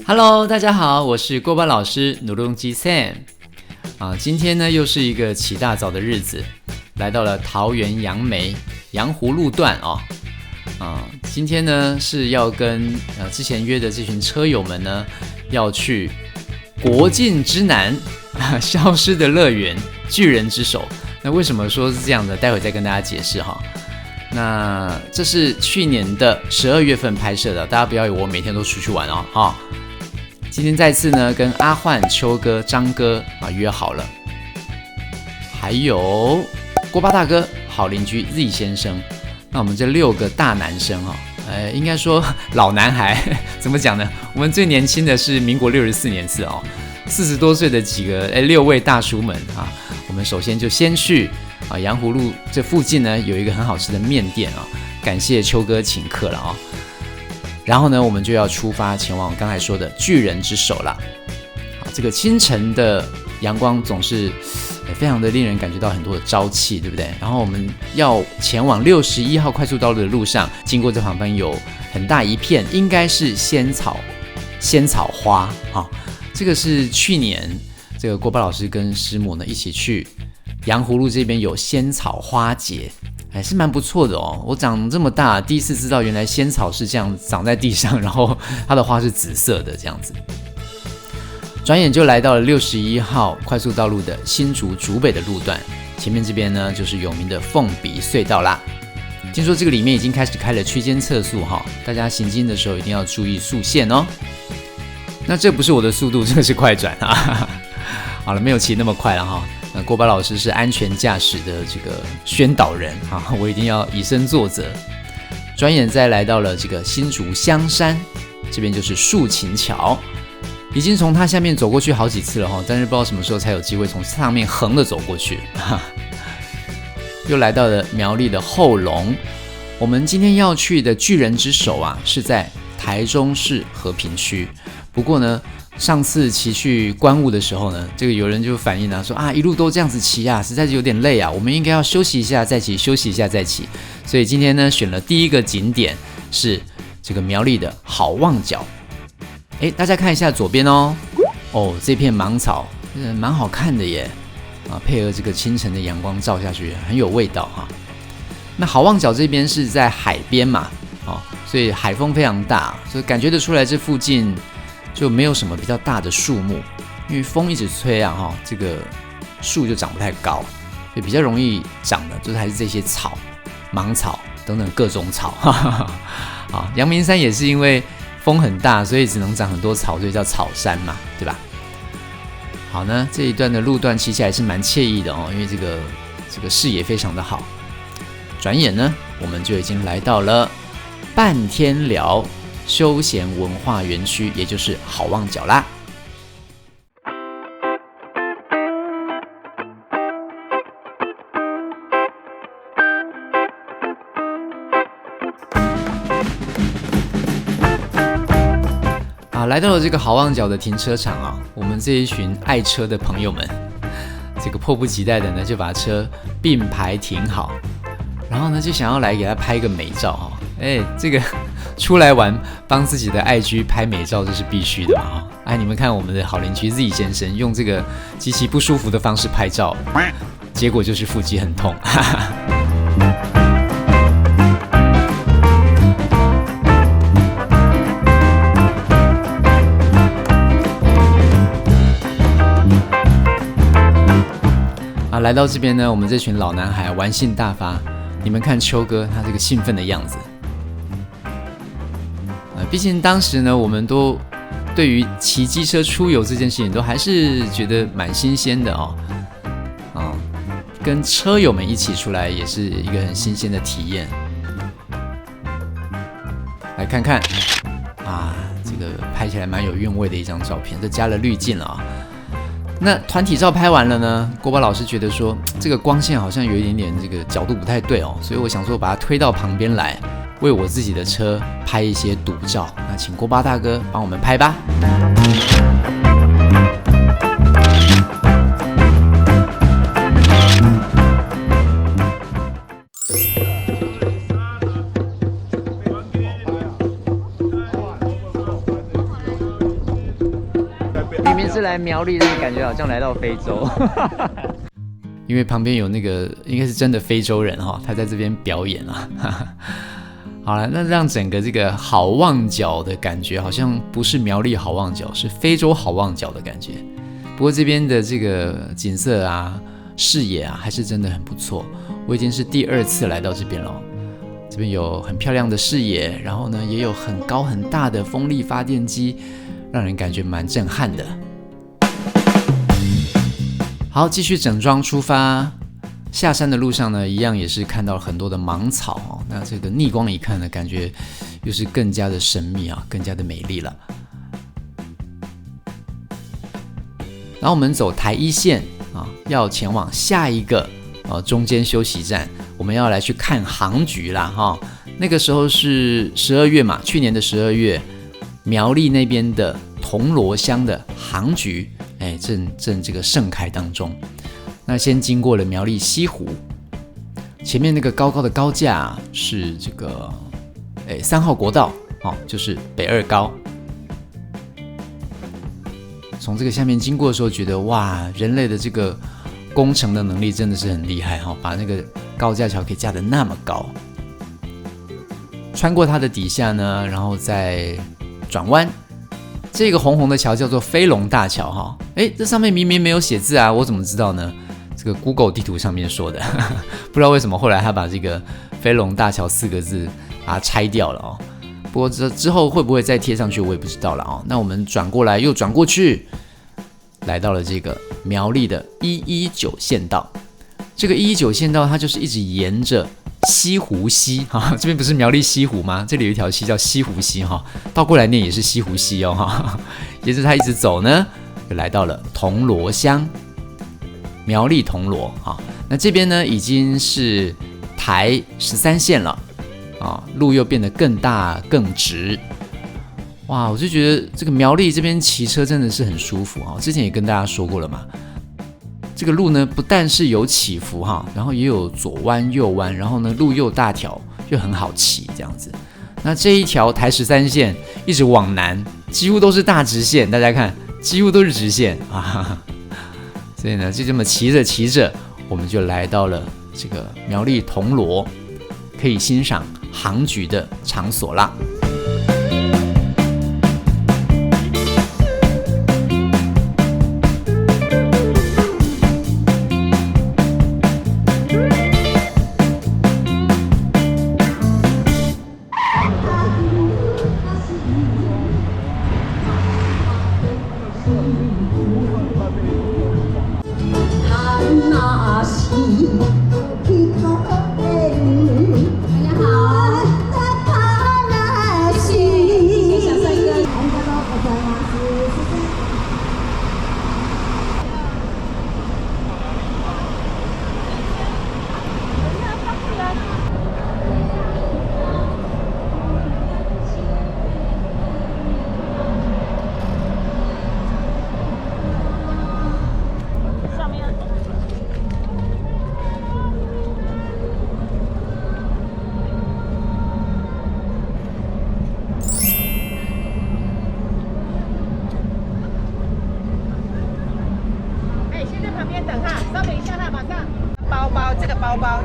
Hello， 大家好，我是郭巴老师努隆基 Sam 今天呢又是一个起大早的日子，来到了桃园杨梅洋湖路段今天呢是要跟之前约的这群车友们呢要去国境之南消失的乐园巨人之手。那为什么说是这样的？待会再跟大家解释哈。那这是去年的12月份拍摄的，大家不要以为我每天都出去玩哦。今天再次呢跟阿焕、秋哥、张哥约好了，还有郭巴大哥、好邻居 Z 先生。那我们这6个大男生应该说老男孩怎么讲呢？我们最年轻的是民国64年次40多岁的几个6位大叔们我们首先就先去洋湖路这附近呢有一个很好吃的面店感谢秋哥请客了然后呢我们就要出发前往刚才说的巨人之手了。这个清晨的阳光总是非常的令人感觉到很多的朝气，对不对？然后我们要前往61号快速道路的路上，经过这旁边有很大一片应该是仙草花这个是去年这个郭巴老师跟师母呢一起去洋湖路这边有仙草花节，还是蛮不错的我长这么大第一次知道原来仙草是这样长在地上，然后它的花是紫色的这样子。转眼就来到了61号快速道路的新竹竹北的路段，前面这边呢就是有名的凤鼻隧道啦。听说这个里面已经开始开了区间测速大家行经的时候一定要注意速限那这不是我的速度，这个是快转好了，没有骑那么快了郭巴老师是安全驾驶的这个宣导人我一定要以身作则。转眼再来到了这个新竹香山，这边就是树琴桥，已经从它下面走过去好几次了但是不知道什么时候才有机会从上面横着走过去又来到了苗栗的后龙。我们今天要去的巨人之手是在台中市和平区。不过呢上次骑去观雾的时候呢，这个有人就反映说一路都这样子骑实在是有点累我们应该要休息一下再骑，休息一下再骑。所以今天呢选了第一个景点是这个苗栗的好望角。大家看一下左边这片芒草蛮好看的耶配合这个清晨的阳光照下去很有味道那好望角这边是在海边嘛所以海风非常大，所以感觉得出来这附近就没有什么比较大的树木，因为风一直吹这个树就长不太高，所以比较容易长的就是还是这些草、芒草等等各种草阳明山也是因为风很大，所以只能长很多草，所以叫草山嘛，对吧？好呢，这一段的路段骑起来是蛮惬意的因为这个视野非常的好。转眼呢我们就已经来到了半天寮休闲文化园区，也就是好望角啦。来到了这个好望角的停车场我们这一群爱车的朋友们，这个迫不及待的呢就把车并排停好，然后呢就想要来给他拍个美照这个出来玩帮自己的爱居拍美照这是必须的嘛你们看我们的好邻居 Z 先生用这个极其不舒服的方式拍照，结果就是腹肌很痛来到这边呢，我们这群老男孩玩性大发。你们看秋哥他这个兴奋的样子毕竟当时呢我们都对于骑机车出游这件事情都还是觉得蛮新鲜的跟车友们一起出来也是一个很新鲜的体验。来看看这个拍起来蛮有韵味的一张照片，这加了滤镜了那团体照拍完了呢，郭巴老师觉得说这个光线好像有一点点这个角度不太对所以我想说把它推到旁边来，为我自己的车拍一些独照。那请郭巴大哥帮我们拍吧。一次来苗栗，感觉好像来到非洲。因为旁边有那个应该是真的非洲人哈，他在这边表演啊。好了，那让整个这个好望角的感觉好像不是苗栗好望角，是非洲好望角的感觉。不过这边的这个景色啊、视野啊，还是真的很不错。我已经是第2次来到这边了，这边有很漂亮的视野，然后呢也有很高很大的风力发电机，让人感觉蛮震撼的。好，继续整装出发。下山的路上呢，一样也是看到了很多的芒草哦。那这个逆光一看呢，感觉又是更加的神秘啊，更加的美丽了。然后我们走台1线啊，要前往下一个中间休息站，我们要来去看杭菊啦哈。那个时候是12月嘛，去年的12月，苗栗那边的铜锣乡的杭菊。正这个盛开当中，那先经过了苗栗西湖，前面那个高高的高架是这个3号国道就是北2高。从这个下面经过的时候，觉得哇，人类的这个工程的能力真的是很厉害哈，把那个高架桥可以架得那么高。穿过它的底下呢，然后再转弯。这个红红的桥叫做飞龙大桥哈，这上面明明没有写字啊，我怎么知道呢？这个 Google 地图上面说的，不知道为什么后来他把这个飞龙大桥4个字把它拆掉了哦。不过之后会不会再贴上去，我也不知道了哦。那我们转过来又转过去，来到了这个苗栗的119县道。这个119县道它就是一直沿着西湖溪哈，这边不是苗栗西湖吗？这里有一条溪叫西湖溪哈，倒过来念也是西湖溪哦哈。沿着它一直走呢，就来到了铜锣乡，苗栗铜锣哈。那这边呢已经是台13线了啊，路又变得更大更直。哇，我就觉得这个苗栗这边骑车真的是很舒服啊。之前也跟大家说过了嘛。这个路呢，不但是有起伏哈，然后也有左弯右弯，然后呢路又大条，就很好骑这样子。那这一条台13线一直往南，几乎都是大直线，大家看，几乎都是直线啊。所以呢，就这么骑着骑着，我们就来到了这个苗栗铜锣，可以欣赏杭菊的场所啦。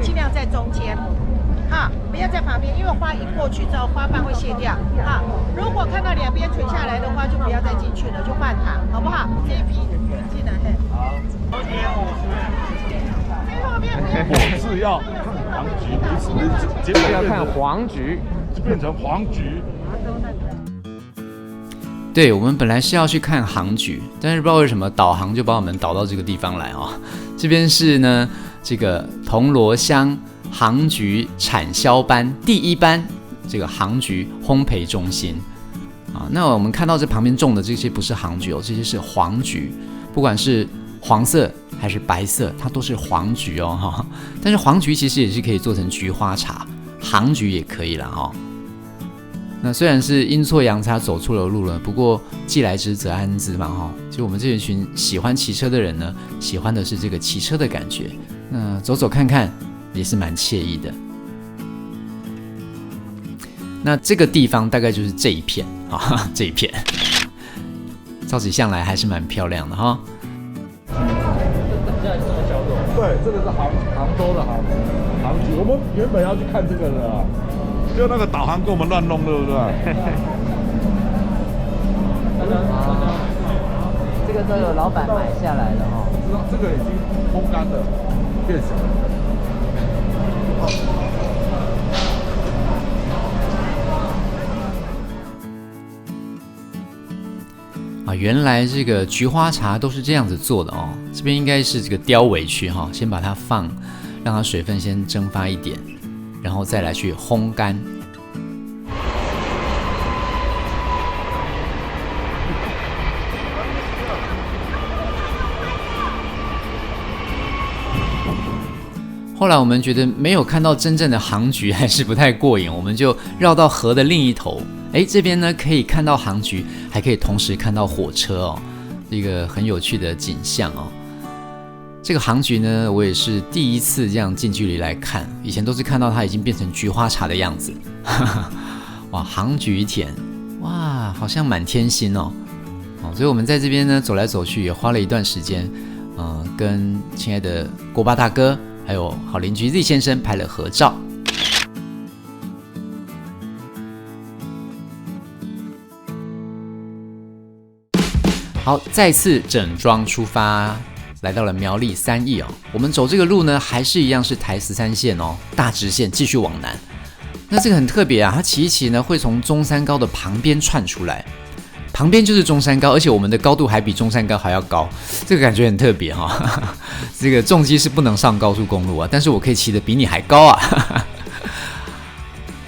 尽量在中间，哈，不要在旁边，因为花一过去之后，花瓣会卸掉，哈。如果看到两边垂下来的话，就不要再进去了，就换行，好不好？这一批进来，好。最后面我是要黄菊，结果要看黄菊，就变成黄菊。对，我们本来是要去看杭菊，但是不知道为什么导航就把我们导到这个地方来哦。这边是呢，这个铜锣乡杭菊产销班第1班，这个杭菊烘焙中心啊。那我们看到这旁边种的这些不是杭菊哦，这些是黄菊，不管是黄色还是白色，它都是黄菊哦哈。但是黄菊其实也是可以做成菊花茶，杭菊也可以啦哈。那虽然是阴错阳差走错了路了，不过既来之则安之嘛哈。就我们这一群喜欢骑车的人呢，喜欢的是这个骑车的感觉。那走走看看也是蛮惬意的。那这个地方大概就是这一片啊，这一片。照起相来还是蛮漂亮的哈。对，这个是杭州的杭局，我们原本要去看这个的啊，就那个导航给我们乱弄，对不对？这个都有老板买下来的哈。这个已经烘干了，变小了。原来这个菊花茶都是这样子做的哦。这边应该是这个雕尾区哈，先把它让它水分先蒸发一点，然后再来去烘干。后来我们觉得没有看到真正的杭菊还是不太过瘾，我们就绕到河的另一头。这边呢可以看到杭菊，还可以同时看到火车哦，一个很有趣的景象哦。这个杭菊呢，我也是第一次这样近距离来看，以前都是看到它已经变成菊花茶的样子。哇，杭菊田，哇，好像满天星哦。所以我们在这边呢走来走去，也花了一段时间，跟亲爱的锅巴大哥还有好邻居 Z 先生拍了合照。好，再次整装出发，来到了苗栗三义哦。我们走这个路呢，还是一样是台13线哦，大直线继续往南。那这个很特别啊，它骑一骑呢，会从中山高的旁边窜出来，旁边就是中山高，而且我们的高度还比中山高还要高，这个感觉很特别哈。这个重机是不能上高速公路啊，但是我可以骑得比你还高啊。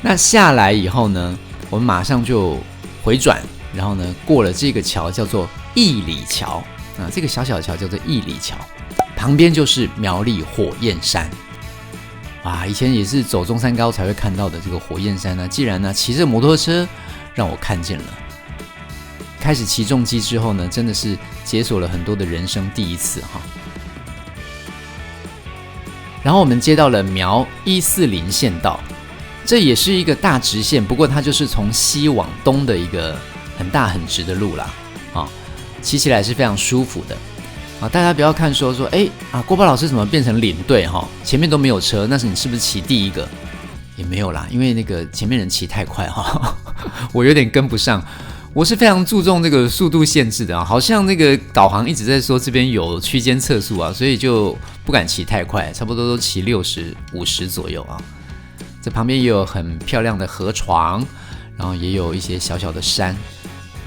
那下来以后呢，我们马上就回转，然后呢过了这个桥叫做义里桥啊，这个小小的桥叫做义里桥，旁边就是苗栗火焰山。哇，以前也是走中山高才会看到的这个火焰山呢，既然呢骑着摩托车让我看见了。开始骑重机之后呢，真的是解锁了很多的人生第一次哈。然后我们接到了苗140县道，这也是一个大直线，不过它就是从西往东的一个很大很直的路啦，骑起来是非常舒服的啊。大家不要看说郭巴老师怎么变成领队哈，前面都没有车，那是你是不是骑第一个？也没有啦，因为那个前面人骑太快哈，我有点跟不上。我是非常注重这个速度限制的啊，好像那个导航一直在说这边有区间测速啊，所以就不敢骑太快，差不多都骑60、50左右啊。这旁边也有很漂亮的河床，然后也有一些小小的山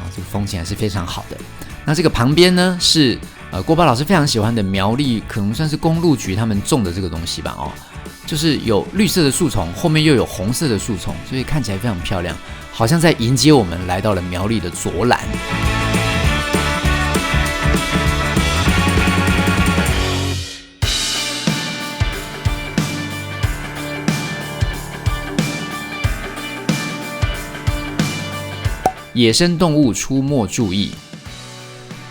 啊，这个风景还是非常好的。那这个旁边呢是郭巴老师非常喜欢的苗栗，可能算是公路局他们种的这个东西吧哦，就是有绿色的树丛，后面又有红色的树丛，所以看起来非常漂亮。好像在迎接我们来到了苗栗的卓兰。野生动物出没注意，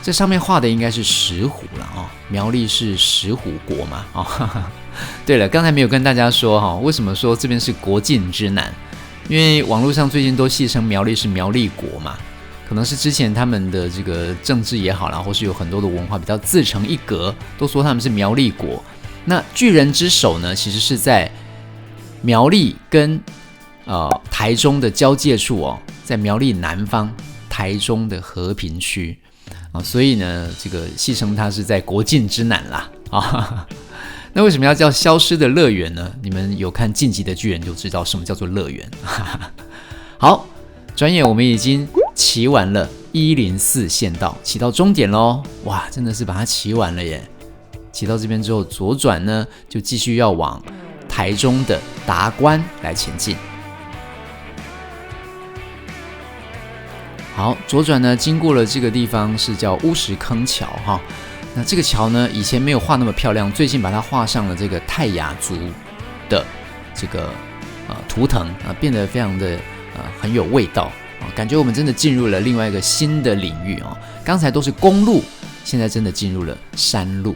这上面画的应该是石虎了哦，苗栗是石虎国嘛哦。对了，刚才没有跟大家说为什么说这边是国境之南？因为网络上最近都戏称苗栗是苗栗国嘛，可能是之前他们的这个政治也好啦，或是有很多的文化比较自成一格，都说他们是苗栗国。那巨人之手呢，其实是在苗栗跟台中的交界处哦，在苗栗南方台中的和平区啊，所以呢，这个戏称它是在国境之南啦啊。那为什么要叫消失的乐园呢？你们有看晋级的巨人就知道什么叫做乐园。好，转眼我们已经骑完了104县道，骑到终点咯。哇，真的是把它骑完了耶。骑到这边之后左转呢，就继续要往台中的达观来前进。好，左转呢，经过了这个地方是叫乌石坑桥哈。那这个桥呢，以前没有画那么漂亮，最近把它画上了这个泰雅族的这个图腾啊，变得非常的很有味道啊，感觉我们真的进入了另外一个新的领域啊。刚才都是公路，现在真的进入了山路。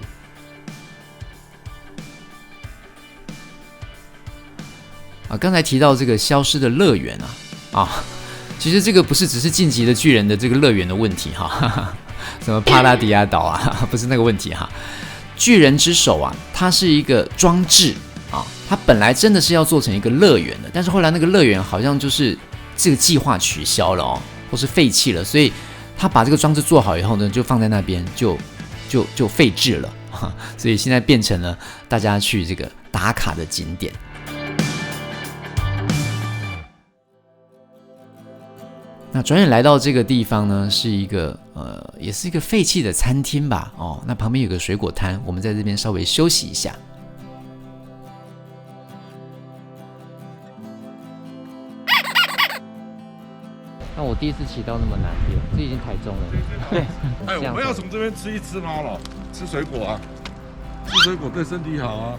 啊，刚才提到这个消失的乐园其实这个不是只是晋级的巨人的这个乐园的问题哈。什么帕拉迪亚岛啊，不是那个问题哈。巨人之手啊，它是一个装置啊，它本来真的是要做成一个乐园的，但是后来那个乐园好像就是这个计划取消了哦，或是废弃了，所以他把这个装置做好以后呢，就放在那边就废置了，所以现在变成了大家去这个打卡的景点。那转眼来到这个地方呢，是一个也是一个废弃的餐厅吧，哦，那旁边有个水果摊，我们在这边稍微休息一下。那我第一次骑到那么南边，这已经台中了。对，我们要从这边吃一吃猫了，吃水果啊，吃水果对身体好啊。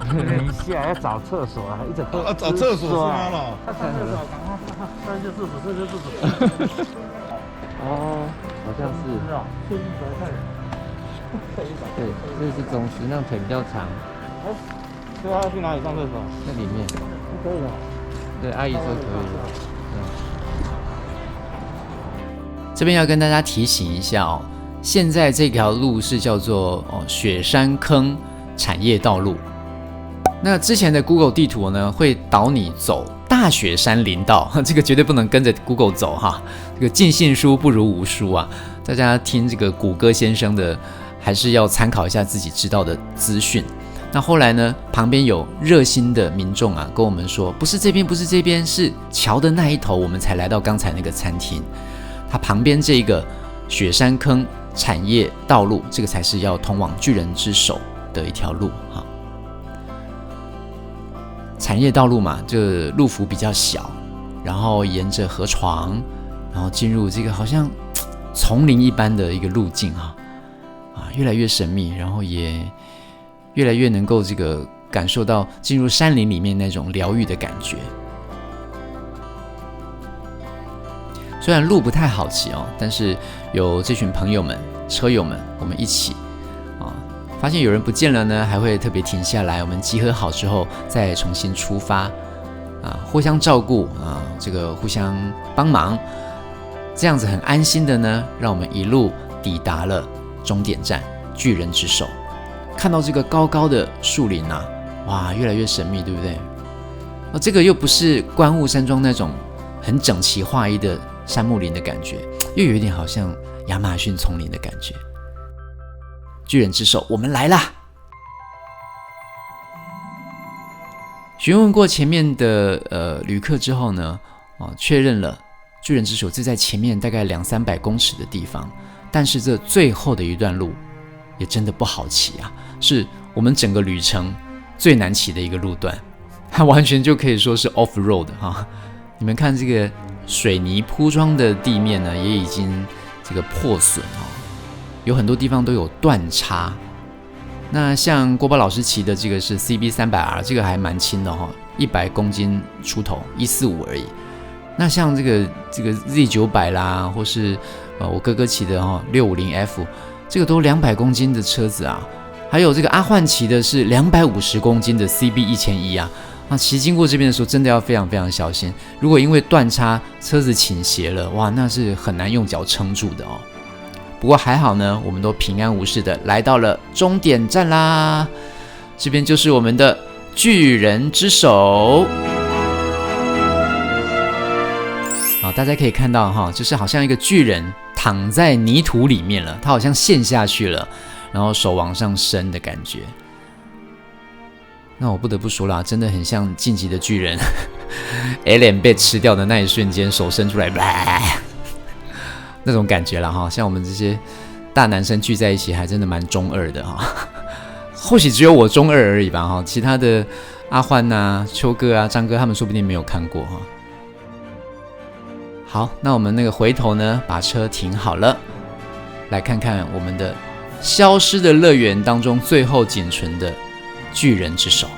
等一下要找厕所啊，一直找厕所是吗了？上厕所，赶快，这就是厕所。哦，好像是。去一百块。对，这是中式，那腿比较长。对啊，要去哪里上厕所？那里面。可以的。对，阿姨说可以的。这边要跟大家提醒一下哦，现在这条路是叫做雪山坑产业道路。那之前的 Google 地图呢，会导你走大雪山林道，这个绝对不能跟着 Google 走哈。这个尽信书不如无书啊，大家听这个谷歌先生的，还是要参考一下自己知道的资讯。那后来呢，旁边有热心的民众啊，跟我们说，不是这边，不是这边，是桥的那一头，我们才来到刚才那个餐厅。它旁边这个雪山坑产业道路，这个才是要通往巨人之手的一条路哈。产业道路嘛，这路幅比较小，然后沿着河床，然后进入这个好像丛林一般的一个路径哈，越来越神秘，然后也越来越能够这个感受到进入山林里面那种疗愈的感觉。虽然路不太好骑哦，但是有这群朋友们、车友们，我们一起发现有人不见了呢，还会特别停下来，我们集合好之后再重新出发互相照顾这个互相帮忙，这样子很安心的呢，让我们一路抵达了终点站巨人之手。看到这个高高的树林哇，越来越神秘，对不对？这个又不是观雾山庄那种很整齐划一的山木林的感觉，又有一点好像亚马逊丛林的感觉。巨人之手，我们来啦！询问过前面的旅客之后呢，确认了巨人之手就在前面大概200-300公尺的地方，但是这最后的一段路也真的不好骑啊，是我们整个旅程最难骑的一个路段，它完全就可以说是 off road 哈。你们看这个水泥铺装的地面呢，也已经这个破损有很多地方都有断叉。那像郭宝老师骑的这个是 CB300R， 这个还蛮轻的100公斤出头，145而已。那像这个 Z900 啦，或是我哥哥骑的650F， 这个都200公斤的车子啊。还有这个阿焕骑的是250公斤的 CB1100啊，骑经过这边的时候真的要非常非常小心，如果因为断叉车子倾斜了，哇，那是很难用脚撑住的不过还好呢，我们都平安无事的来到了终点站啦。这边就是我们的巨人之手。好，大家可以看到就是好像一个巨人躺在泥土里面了，他好像陷下去了，然后手往上伸的感觉。那我不得不说啦，真的很像晋级的巨人Alien 被吃掉的那一瞬间，手伸出来那种感觉啦像我们这些大男生聚在一起还真的蛮中二的或许只有我中二而已吧其他的阿焕秋哥张哥他们说不定没有看过好，那我们那个回头呢，把车停好了，来看看我们的消失的乐园当中最后仅存的巨人之手。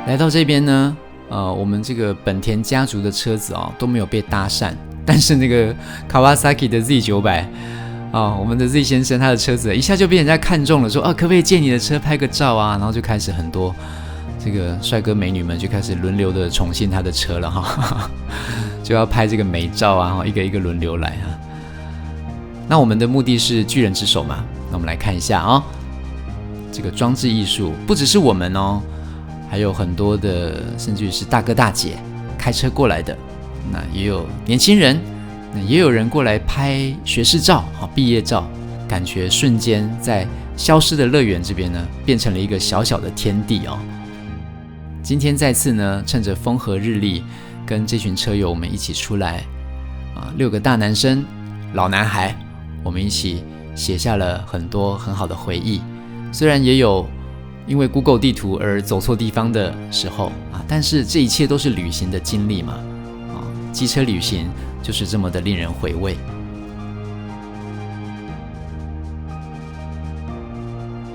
来到这边呢，我们这个本田家族的车子都没有被搭讪，但是那个 Kawasaki 的 Z900 哦，我们的 Z 先生他的车子一下就被人家看中了，说可不可以借你的车拍个照啊？然后就开始很多这个帅哥美女们就开始轮流的宠幸他的车了哈，就要拍这个美照啊，一个一个轮流来啊。那我们的目的是巨人之手嘛，那我们来看一下哦，这个装置艺术不只是我们哦，还有很多的，甚至于是大哥大姐开车过来的，那也有年轻人，那也有人过来拍学士照、毕业照，感觉瞬间在消失的乐园这边呢，变成了一个小小的天地哦。今天再次呢，趁着风和日丽，跟这群车友我们一起出来6个大男生、老男孩，我们一起写下了很多很好的回忆。虽然也有因为 Google 地图而走错地方的时候但是这一切都是旅行的经历嘛机车旅行就是这么的令人回味。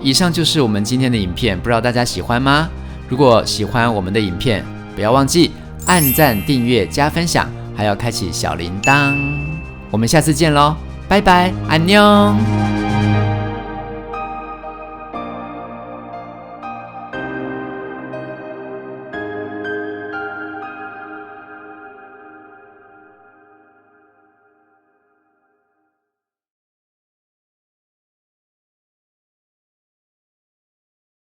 以上就是我们今天的影片，不知道大家喜欢吗？如果喜欢我们的影片，不要忘记按赞、订阅、加分享，还要开启小铃铛。我们下次见咯，拜拜，안녕。